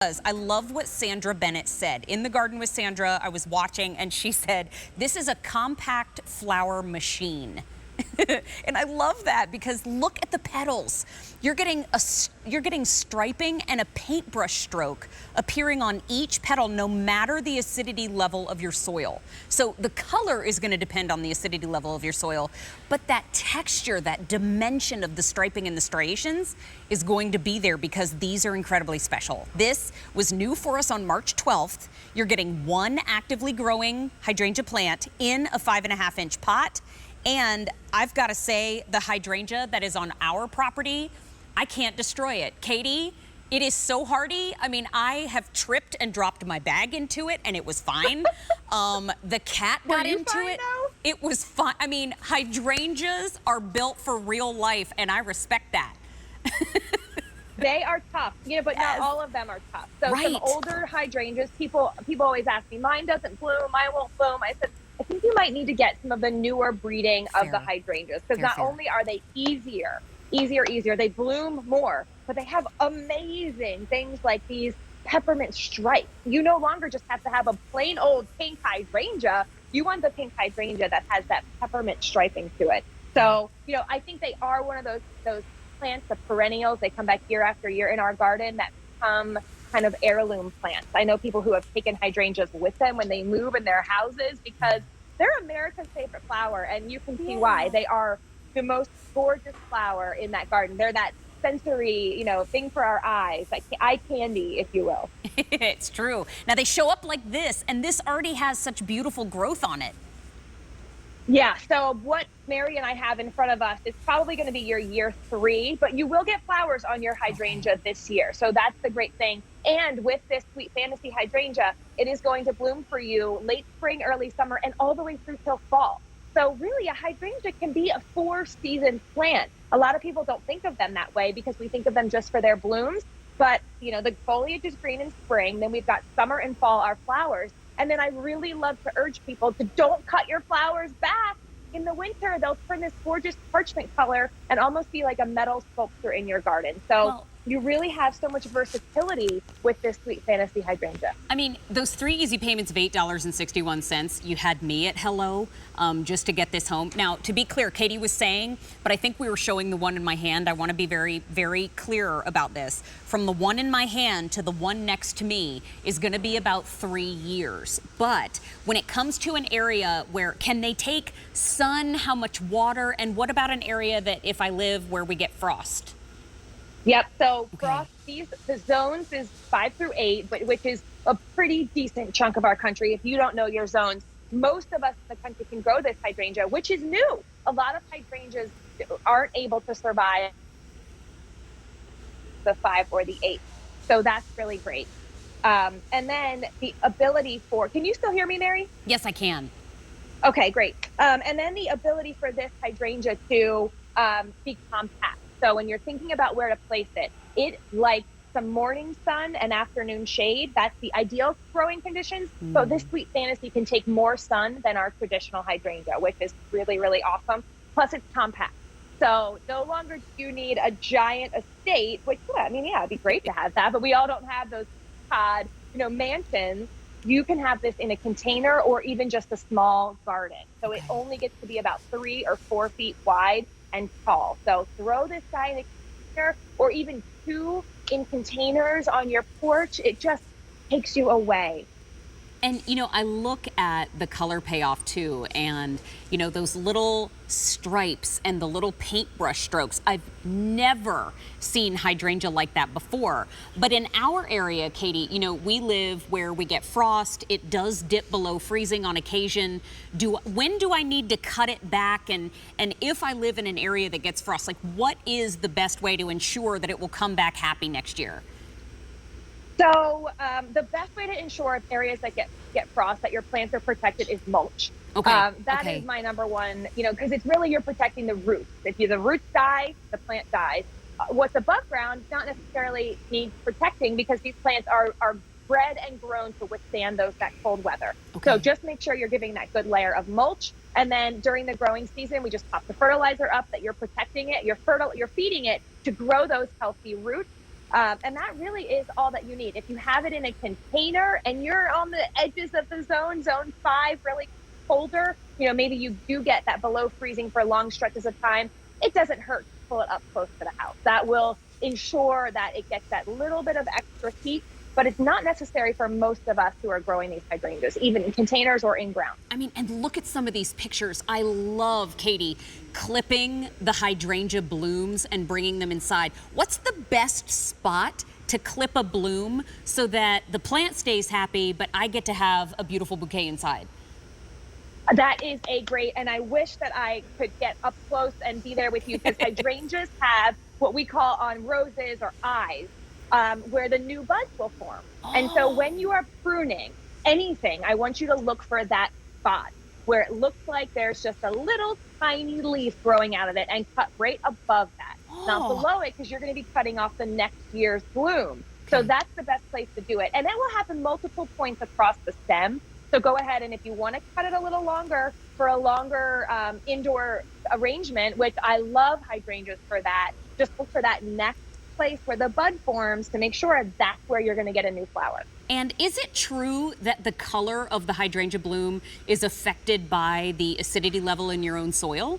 I love what Sandra Bennett said. In the garden with Sandra, I was watching, and she said, this is a compact flower machine. And I love that because look at the petals. You're getting striping and a paintbrush stroke appearing on each petal, no matter the acidity level of your soil. So the color is going to depend on the acidity level of your soil, but that texture, that dimension of the striping and the striations is going to be there because these are incredibly special. This was new for us on March 12th. You're getting one actively growing hydrangea plant in a 5.5-inch pot. And I've got to say, the hydrangea that is on our property, I can't destroy it. Katie, it is so hardy. I mean, I have tripped and dropped my bag into it, and it was fine. The cat got into it. Though? It was fine. I mean, hydrangeas are built for real life, and I respect that. They are tough, but not all of them are tough. So some older hydrangeas, people always ask me, mine doesn't bloom, mine won't bloom. I said, I think you might need to get some of the newer breeding of the hydrangeas because not only are they easier, they bloom more, but they have amazing things like these peppermint stripes. You no longer just have to have a plain old pink hydrangea. You want the pink hydrangea that has that peppermint striping to it. So, I think they are one of those plants, the perennials. They come back year after year in our garden that become kind of heirloom plants. I know people who have taken hydrangeas with them when they move in their houses because they're America's favorite flower, and you can see why. They are the most gorgeous flower in that garden. They're that sensory, thing for our eyes, like eye candy, if you will. It's true. Now they show up like this, and this already has such beautiful growth on it. Yeah, so what Mary and I have in front of us is probably going to be your year 3, but you will get flowers on your hydrangea this year. So that's the great thing. And with this Sweet Fantasy hydrangea, it is going to bloom for you late spring, early summer, and all the way through till fall. So really, a hydrangea can be a 4-season plant. A lot of people don't think of them that way because we think of them just for their blooms. But, the foliage is green in spring. Then we've got summer and fall, our flowers. And then I really love to urge people to don't cut your flowers back. In the winter, they'll turn this gorgeous parchment color and almost be like a metal sculpture in your garden. So you really have so much versatility with this Sweet Fantasy hydrangea. I mean, those 3 easy payments of $8.61, you had me at hello just to get this home. Now, to be clear, Katie was saying, but I think we were showing the one in my hand. I want to be very, very clear about this. From the one in my hand to the one next to me is going to be about 3 years. But when it comes to an area where can they take sun, how much water, and what about an area that if I live where we get frost? Yep. So frost, the zones is 5 through 8, which is a pretty decent chunk of our country. If you don't know your zones, most of us in the country can grow this hydrangea, which is new. A lot of hydrangeas aren't able to survive the 5 or the 8. So that's really great. And then the ability can you still hear me, Mary? Yes, I can. Okay, great. And then the ability for this hydrangea to be compact. So when you're thinking about where to place it, it likes some morning sun and afternoon shade. That's the ideal growing conditions. So this Sweet Fantasy can take more sun than our traditional hydrangea, which is really, really awesome. Plus it's compact. So no longer do you need a giant estate, which, it'd be great to have that, but we all don't have those mansions. You can have this in a container or even just a small garden. So it only gets to be about 3 or 4 feet wide and tall. So throw this guy in a container or even 2 in containers on your porch. It just takes you away. And, I look at the color payoff too, and, those little stripes and the little paintbrush strokes. I've never seen hydrangea like that before. But in our area, Katie, we live where we get frost. It does dip below freezing on occasion. When do I need to cut it back? And if I live in an area that gets frost, what is the best way to ensure that it will come back happy next year? So the best way to ensure areas that get frost, that your plants are protected, is mulch. Okay. That is my number one, because it's really you're protecting the roots. If the roots die, the plant dies. What's above ground not necessarily needs protecting because these plants are bred and grown to withstand that cold weather. Okay. So just make sure you're giving that good layer of mulch. And then during the growing season, we just pop the fertilizer up that you're protecting it. You're feeding it to grow those healthy roots. And that really is all that you need. If you have it in a container and you're on the edges of the zone 5, really colder, maybe you do get that below freezing for long stretches of time, it doesn't hurt to pull it up close to the house. That will ensure that it gets that little bit of extra heat, but it's not necessary for most of us who are growing these hydrangeas, even in containers or in ground. I mean, and look at some of these pictures. I love, Katie, clipping the hydrangea blooms and bringing them inside. What's the best spot to clip a bloom so that the plant stays happy, but I get to have a beautiful bouquet inside? That is a great, and I wish that I could get up close and be there with you, because hydrangeas have what we call on roses or eyes, where the new buds will form. Oh. And so when you are pruning anything, I want you to look for that spot where it looks like there's just a little tiny leaf growing out of it, and cut right above that, not below it, because you're going to be cutting off the next year's bloom. So that's the best place to do it. And that will happen multiple points across the stem. So go ahead, and if you want to cut it a little longer for a longer indoor arrangement, which I love hydrangeas for that, just look for that next place where the bud forms to make sure that's where you're going to get a new flower. And is it true that the color of the hydrangea bloom is affected by the acidity level in your own soil?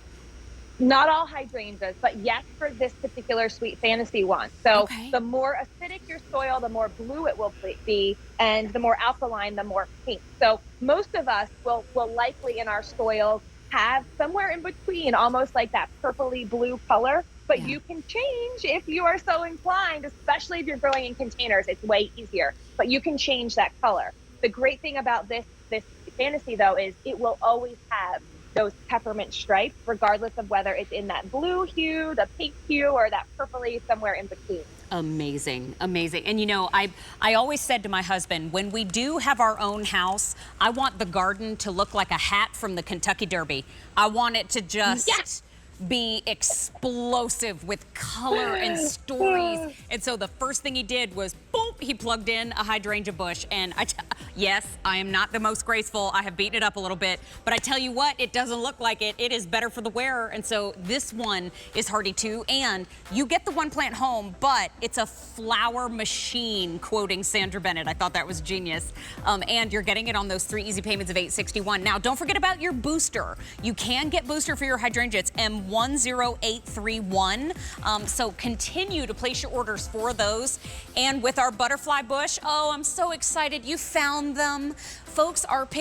Not all hydrangeas, but yes, for this particular Sweet Fantasy one. So the more acidic your soil, the more blue it will be, and the more alkaline, the more pink. So most of us will likely in our soil have somewhere in between, almost like that purpley blue color. But you can change if you are so inclined, especially if you're growing in containers. It's way easier, but you can change that color. The great thing about this Fantasy, though, is it will always have those peppermint stripes, regardless of whether it's in that blue hue, the pink hue, or that purpley somewhere in between. Amazing, amazing. And I always said to my husband, when we do have our own house, I want the garden to look like a hat from the Kentucky Derby. I want it to just be explosive with color and stories. And so the first thing he did was, boom, he plugged in a hydrangea bush. And yes, I am not the most graceful. I have beaten it up a little bit, but I tell you what, it doesn't look like it. It is better for the wearer. And so this one is hardy too. And you get the one plant home, but it's a flower machine, quoting Sandra Bennett. I thought that was genius. And you're getting it on those 3 easy payments of $861. Now, don't forget about your booster. You can get booster for your hydrangea. It's M10831. So continue to place your orders for those. And with our butterfly bush, oh, I'm so excited you found them. Folks are picking